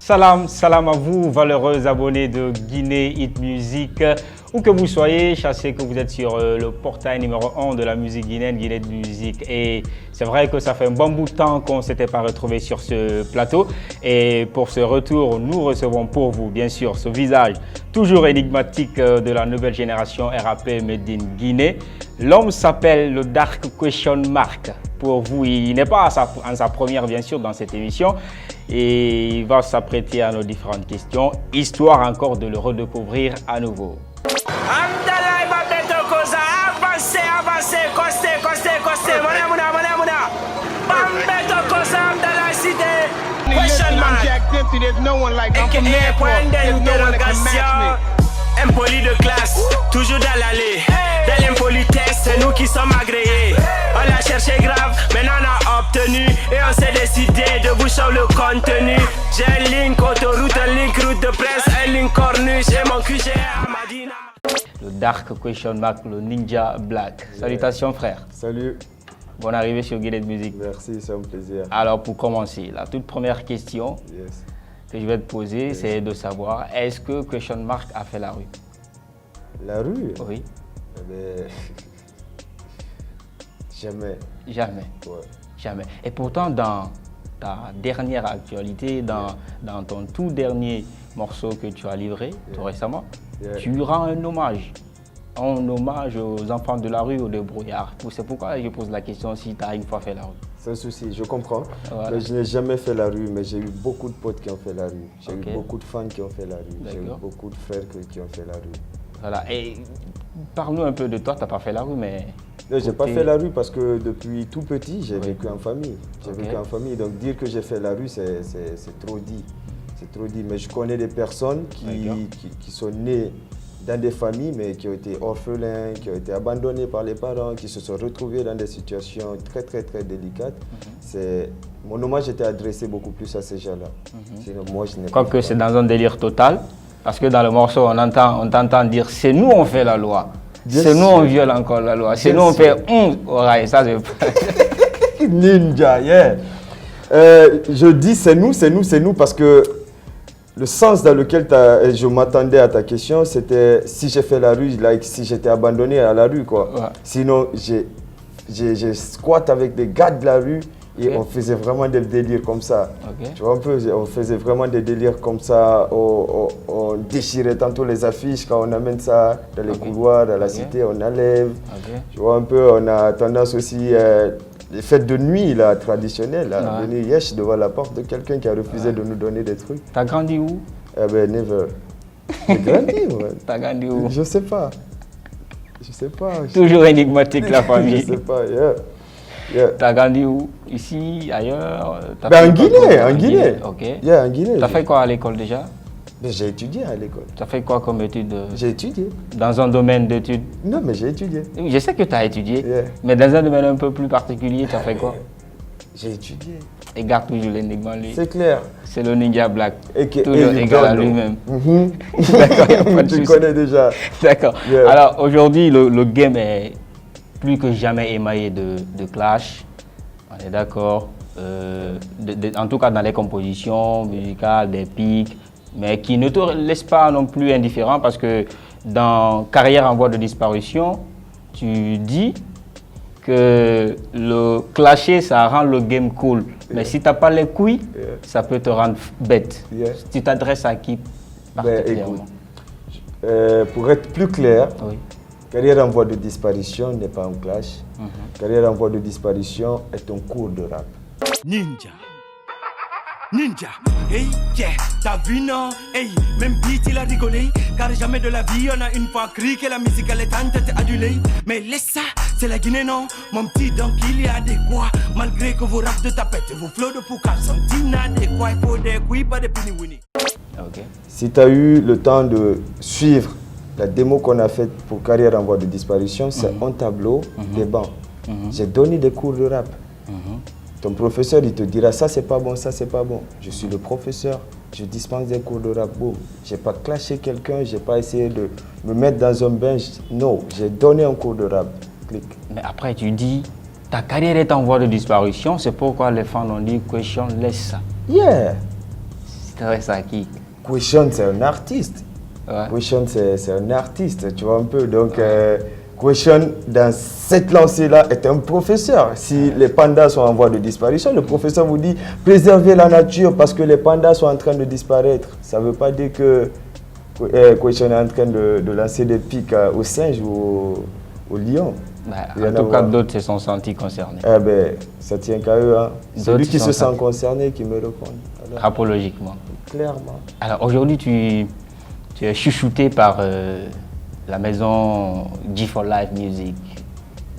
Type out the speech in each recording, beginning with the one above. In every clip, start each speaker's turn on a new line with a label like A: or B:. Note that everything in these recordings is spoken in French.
A: Salam à vous, valeureux abonnés de Guinée Hit Music. Où que vous soyez, je sais que vous êtes sur le portail numéro 1 de la musique guinéenne, Guinée Hit Music. Et c'est vrai que ça fait un bon bout de temps qu'on ne s'était pas retrouvé sur ce plateau. Et pour ce retour, nous recevons pour vous, bien sûr, ce visage toujours énigmatique de la nouvelle génération RAP Made in Guinée. L'homme s'appelle le Dark Question Mark. Pour vous, il n'est pas en sa première, bien sûr, dans cette émission. Et il va s'apprêter à nos différentes questions, histoire encore de le redécouvrir à nouveau.
B: Impoli de classe, toujours dans l'allée. Dans l'impolitesse, c'est nous qui sommes agréés. On l'a cherché grave, maintenant on a obtenu. Et on s'est décidé de vous show le contenu. J'ai un link autoroute, un link route de presse, un link corniche. Et mon QG à Madina.
A: Le Dark Question Mark, le Ninja Black. Salutations frère.
C: Salut.
A: Bonne arrivée sur Guinée Hit Music.
C: Merci, c'est un plaisir.
A: Alors pour commencer, la toute première question que je vais te poser, c'est de savoir, est-ce que Question Mark a fait la rue?
C: La rue?
A: Oui.
C: Eh ben, jamais.
A: Jamais.
C: Ouais.
A: Jamais. Et pourtant, dans ta dernière actualité, dans ton tout dernier morceau que tu as livré tout récemment, tu rends un hommage aux enfants de la rue, aux débrouillards. C'est pourquoi je pose la question si tu as une fois fait la rue.
C: Sans souci, je comprends.
A: Voilà.
C: Mais je n'ai jamais fait la rue, mais j'ai eu beaucoup de potes qui ont fait la rue. J'ai eu beaucoup de fans qui ont fait la rue. J'ai eu beaucoup de frères qui ont fait la rue.
A: Voilà. Et parle-nous un peu de toi, tu n'as pas fait la rue, mais...
C: Non, je n'ai pas fait la rue parce que depuis tout petit, j'ai vécu en famille. J'ai vécu en famille, donc dire que j'ai fait la rue, c'est trop dit. C'est trop dit. Mais je connais des personnes qui sont nées dans des familles, mais qui ont été orphelins, qui ont été abandonnés par les parents, qui se sont retrouvés dans des situations très, très, très délicates. Mon hommage était adressé beaucoup plus à ces gens-là. Sinon, moi, je n'ai pas.
A: Quoique c'est dans un délire total, parce que dans le morceau, on t'entend dire « c'est nous, on fait la loi ». C'est nous, on viole encore la loi. C'est nous, on fait ouais, ça c'est
C: Ninja, yeah. Je dis c'est nous parce que le sens dans lequel je m'attendais à ta question, c'était si j'ai fait la rue, si j'étais abandonné à la rue, quoi. Ouais. Sinon, j'ai squat avec des gars de la rue et on faisait vraiment des délires comme ça. Tu vois un peu, on faisait vraiment des délires comme ça. On déchirait tantôt les affiches quand on amène ça dans les couloirs, dans la cité, on enlève. Tu vois un peu, on a tendance aussi, les fêtes de nuit là, traditionnelles, à venir yesh devant la porte de quelqu'un qui a refusé de nous donner des trucs.
A: T'as grandi où?
C: Eh ben, never. J'ai grandi, ouais.
A: T'as grandi où?
C: Je sais pas. Je sais pas.
A: Toujours énigmatique la famille.
C: Je sais pas,
A: T'as grandi où? Ici, ailleurs?
C: En Guinée.
A: Ok.
C: En Guinée.
A: T'as fait quoi à l'école déjà?
C: J'ai étudié à l'école.
A: T'as fait quoi comme études?
C: J'ai étudié.
A: Dans un domaine d'études?
C: Non, mais j'ai étudié.
A: Je sais que tu as étudié, mais dans un domaine un peu plus particulier, tu as fait quoi?
C: J'ai étudié.
A: Et garde toujours l'énigme lui.
C: C'est clair.
A: C'est le Ninja Black.
C: Toujours
A: égal à lui-même.
C: D'accord, il n'y a pas de souci. Tu connais déjà.
A: D'accord. Alors aujourd'hui, le game est plus que jamais émaillé de clash. On est d'accord. En tout cas dans les compositions musicales, des pics, mais qui ne te laissent pas non plus indifférent parce que dans Carrière en voie de disparition, tu dis que le clasher, ça rend le game cool. Mais si tu n'as pas les couilles, ça peut te rendre bête. Tu t'adresses à qui particulièrement?
C: Pour être plus clair, Carrière en voie de disparition n'est pas un clash. Carrière en voie de disparition est un cours de rap.
B: Ninja, hey, yeah, t'as vu non, hey, même beat il a rigolé, car jamais de la vie on a une fois cru que la musique elle est en tête adulée. Mais laisse ça, c'est la Guinée non, mon petit donc il y a des quoi, malgré que vos rap de tapette et vos flots de pouca sont inadéquats, il faut des couilles, pas des pini-winnie.
C: Si tu as eu le temps de suivre la démo qu'on a faite pour Carrière en voie de disparition, c'est un tableau, des bancs. J'ai donné des cours de rap. Ton professeur, il te dira ça c'est pas bon, ça c'est pas bon. Je suis le professeur, je dispense des cours de rap. Boum. J'ai pas clashé quelqu'un, j'ai pas essayé de me mettre dans un bain. Non, j'ai donné un cours de rap. Clic.
A: Mais après tu dis, ta carrière est en voie de disparition, c'est pourquoi les fans ont dit question laisse ça.
C: Yeah.
A: t'intéresses à qui?
C: Queshon, c'est un artiste.
A: Ouais.
C: Queshon, c'est un artiste, tu vois un peu. Donc, Queshon, dans cette lancée-là, est un professeur. Si les pandas sont en voie de disparition, le professeur vous dit préservez la nature parce que les pandas sont en train de disparaître. Ça ne veut pas dire que Queshon est en train de lancer des pics aux singes ou aux lions.
A: En tout cas, d'autres se sont sentis concernés.
C: Eh ben, ça tient qu'à eux. Hein. Celui qui se sent
A: sentis.
C: concerné qui me répond. Alors,
A: Apologiquement.
C: clairement.
A: Alors aujourd'hui, tu es chouchouté par la maison G4Live Music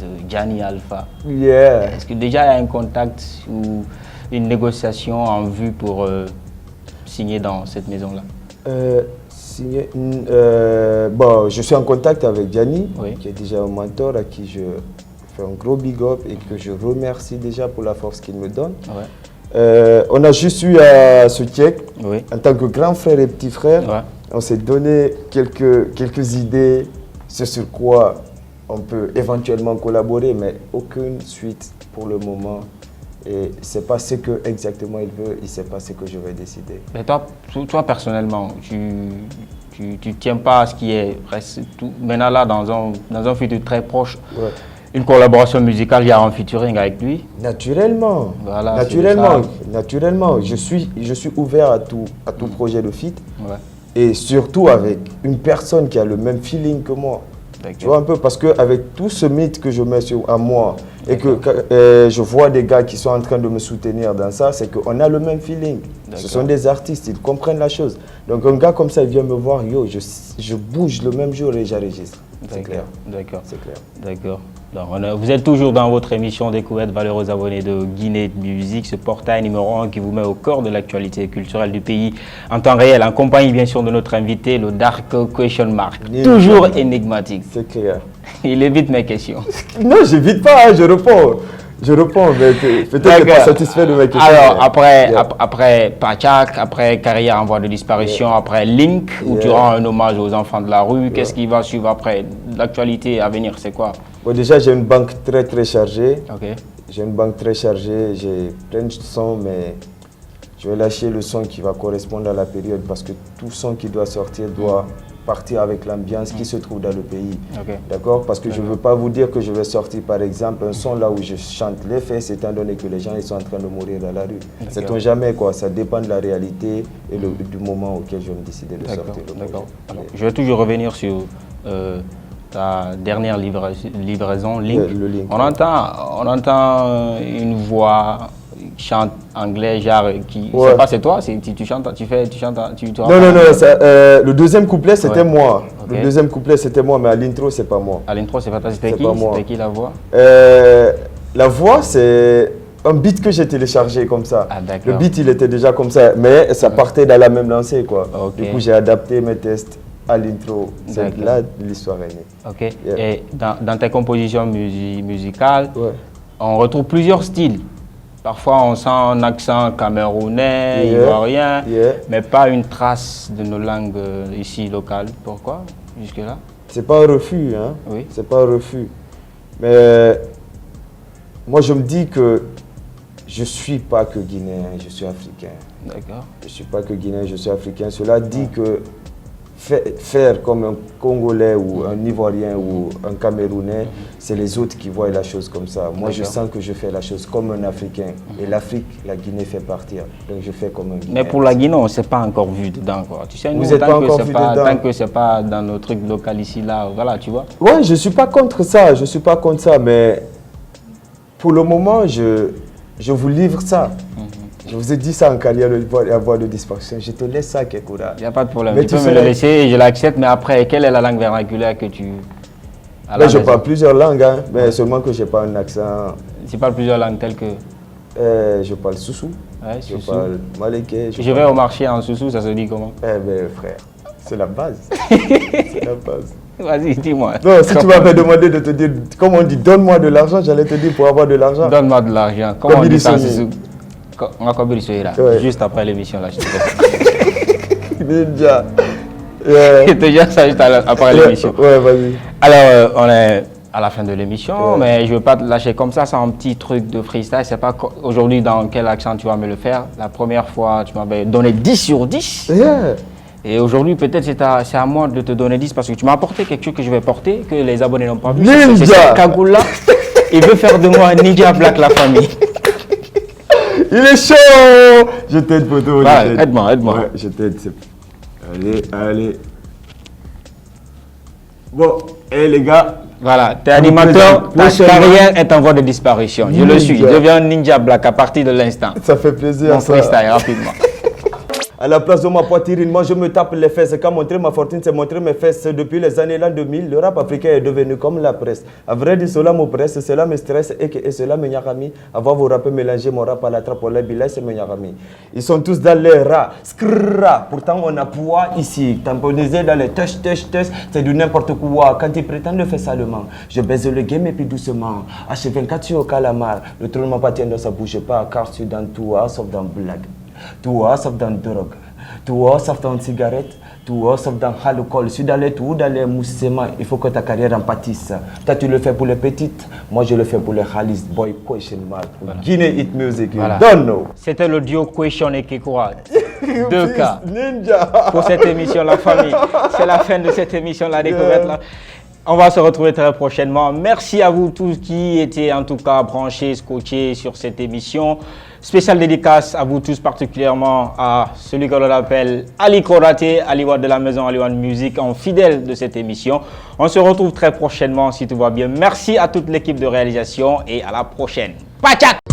A: de Gianni Alpha.
C: Yeah.
A: Est-ce que déjà il y a un contact ou une négociation en vue pour signer dans cette maison-là?
C: Bon, je suis en contact avec Gianni,
A: Oui.
C: qui est déjà un mentor à qui je fais un gros big up et que je remercie déjà pour la force qu'il me donne.
A: Ouais.
C: On a juste eu à se check
A: Oui.
C: en tant que grand frère et petit frère.
A: Ouais.
C: On s'est donné quelques idées sur quoi on peut éventuellement collaborer, mais aucune suite pour le moment. Et c'est pas ce que exactement il veut, il sait pas ce que je vais décider.
A: Mais toi personnellement, tu tiens pas à ce qui est tout. Maintenant là, dans un futur très proche,
C: Ouais.
A: une collaboration musicale, il y a un featuring avec lui.
C: Naturellement,
A: Voilà,
C: naturellement. Je suis ouvert à tout projet de feat.
A: Ouais.
C: Et surtout avec une personne qui a le même feeling que moi.
A: D'accord.
C: Tu vois un peu, parce qu'avec tout ce mythe que je mets à moi et que je vois des gars qui sont en train de me soutenir dans ça, c'est qu'on a le même feeling. Ce sont des artistes, ils comprennent la chose. Donc un gars comme ça, il vient me voir, yo, je bouge le même jour et j'enregistre. C'est clair.
A: D'accord.
C: C'est clair.
A: D'accord. Donc, vous êtes toujours dans votre émission Découverte, valeureux abonnés de Guinée Musique, ce portail numéro 1 qui vous met au cœur de l'actualité culturelle du pays en temps réel, en compagnie bien sûr de notre invité, le Dark Question Mark. Toujours énigmatique.
C: C'est clair.
A: Il évite mes questions.
C: Non, j'évite pas, hein, je réponds. Je réponds, mais peut-être que tu n'es pas satisfait de mes questions.
A: Alors,
C: mais-
A: après Pachak, après Carrière en voie de disparition, après Link, où tu rends un hommage aux enfants de la rue, qu'est-ce qui va suivre après? L'actualité à venir, c'est quoi?
C: Bon, déjà, j'ai une banque très chargée.
A: Ok.
C: J'ai une banque très chargée, j'ai plein de sons, mais je vais lâcher le son qui va correspondre à la période parce que tout son qui doit sortir doit partir avec l'ambiance qui se trouve dans le pays.
A: Ok.
C: D'accord? Parce que je ne veux pas vous dire que je vais sortir par exemple un son là où je chante les faits, étant donné que les gens ils sont en train de mourir dans la rue. Sait-on jamais quoi, ça dépend de la réalité et du moment auquel je vais me décider de sortir le
A: D'accord.
C: projet.
A: Alors, je vais toujours revenir sur ta dernière livraison, Link.
C: Le Link,
A: On entend une voix qui chante anglais, genre qui.
C: Ouais.
A: C'est pas c'est toi, tu chantes, tu chantes,
C: Non, ça, le deuxième couplet c'était moi.
A: Ok.
C: Le deuxième couplet c'était moi, mais à l'intro c'est pas moi.
A: À l'intro, c'est pas toi, c'était
C: C'est
A: qui?
C: pas moi.
A: C'était qui la voix?
C: La voix, c'est un beat que j'ai téléchargé comme ça.
A: Ah, d'accord.
C: Le beat, il était déjà comme ça, mais ça partait dans la même lancée, quoi.
A: Ok.
C: Du coup, j'ai adapté mes tests à l'intro. C'est
A: D'accord.
C: là l'histoire est née.
A: Ok.
C: Yeah.
A: Et dans tes compositions musicales,
C: Ouais.
A: on retrouve plusieurs styles. Parfois, on sent un accent camerounais,
C: Yeah.
A: ivoirien,
C: Yeah.
A: mais pas une trace de nos langues ici locales. Pourquoi, jusque-là?
C: C'est pas un refus, hein.
A: Oui.
C: C'est pas un refus. Mais moi, je me dis que je suis pas que guinéen, je suis africain.
A: D'accord.
C: Je suis pas que guinéen, je suis africain. Cela dit que faire comme un Congolais ou un Ivoirien ou un Camerounais, c'est les autres qui voient la chose comme ça. Moi, je
A: D'accord.
C: sens que je fais la chose comme un Africain. Et l'Afrique, la Guinée fait partir. Donc, je fais comme un Guinéen.
A: Mais pour la Guinée, on ne s'est pas encore vu dedans, quoi. Tu sais, nous,
C: Vous êtes pas encore vu dedans.
A: tant que c'est pas dans nos trucs locaux ici, là, voilà, tu vois.
C: Ouais, je suis pas contre ça. Je suis pas contre ça. Mais pour le moment, je vous livre ça. Je vous ai dit ça en carrière à voie de disparition. Je te laisse ça, Kekura.
A: Il n'y a pas de problème.
C: Mais
A: Tu
C: tu
A: peux me
C: sais-
A: le laisser et je l'accepte, mais après, quelle est la langue vernaculaire que tu... à la
C: Mais je
A: maison?
C: parle plusieurs langues, hein, mais seulement que je n'ai pas un accent.
A: Tu parles plusieurs langues telles que...
C: Je parle Soussou,
A: Ouais,
C: je
A: Soussou.
C: parle Maléké.
A: Je vais au marché en Soussou, ça se dit comment?
C: Eh bien, frère, c'est la base. C'est la base.
A: Vas-y, dis-moi.
C: Non, si tu m'avais demandé de te dire, comment on dit, donne-moi de l'argent, j'allais te dire pour avoir de l'argent.
A: Donne-moi de l'argent. Comment on dit ça en
C: Kobili
A: Soussou? On va Kobili Soyera.
C: Ouais.
A: Juste après l'émission, là, je te dis.
C: Ninja.
A: Je te dis ça juste après l'émission.
C: Ouais, vas-y.
A: Alors, on est À la fin de l'émission, mais je ne veux pas te lâcher comme ça, c'est un petit truc de freestyle. Je ne sais pas aujourd'hui dans quel accent tu vas me le faire. La première fois, tu m'avais donné 10 sur 10. Et aujourd'hui, peut-être c'est à moi de te donner 10 parce que tu m'as apporté quelque chose que je vais porter, que les abonnés n'ont pas vu. C'est cette cagoule-là. Il veut faire de moi Ninja Black la famille.
C: Il est chaud. Je t'aide, photo.
A: Aide-moi.
C: Ouais, je t'aide. Allez. Bon, les gars.
A: Voilà, t'es animateur, ta carrière est en voie de disparition. Je le suis, je deviens Ninja Black à partir de l'instant.
C: Ça fait plaisir.
A: Mon freestyle, rapidement.
C: À la place de ma poitrine, moi je me tape les fesses. Quand montrer ma fortune, c'est montrer mes fesses. Depuis les années l'an 2000, le rap africain est devenu comme la presse. À vrai dire, cela m'oppresse, cela me stresse et cela me nyarami. Avant vous rapper, mélanger mon rap à la trappe, la billet, c'est me nyarami. Ils sont tous dans les rats, skrrra. Pourtant, on a poids ici. Tamponisé dans les touch, c'est du n'importe quoi. Quand ils prétendent faire salement, je baise le game et puis doucement. H24 sur au calamar. Le trône m'appartient, donc ça bouge pas, car je suis dans tout, sauf dans blague. Tout sauf dans drogue, tout sauf dans cigarette, tout sauf dans alcool. Si dans les tout, dans les moussements, il faut que ta carrière en pâtisse. Toi, tu le fais pour les petites, moi je le fais pour les Khalis Boy Question Mark. Voilà. Guinée Hit Music, voilà. Don't know.
A: C'était le duo Question et Kekouad. 2 cas.
C: Ninja.
A: Pour cette émission, la famille. C'est la fin de cette émission, la découverte là. On va se retrouver très prochainement. Merci à vous tous qui étaient en tout cas branchés, scotchés sur cette émission. Spéciale dédicace à vous tous, particulièrement à celui que l'on appelle Ali Koraté, Aliwad de la maison Aliwad Music, en fidèle de cette émission. On se retrouve très prochainement si tout va bien. Merci à toute l'équipe de réalisation et à la prochaine. Pachat!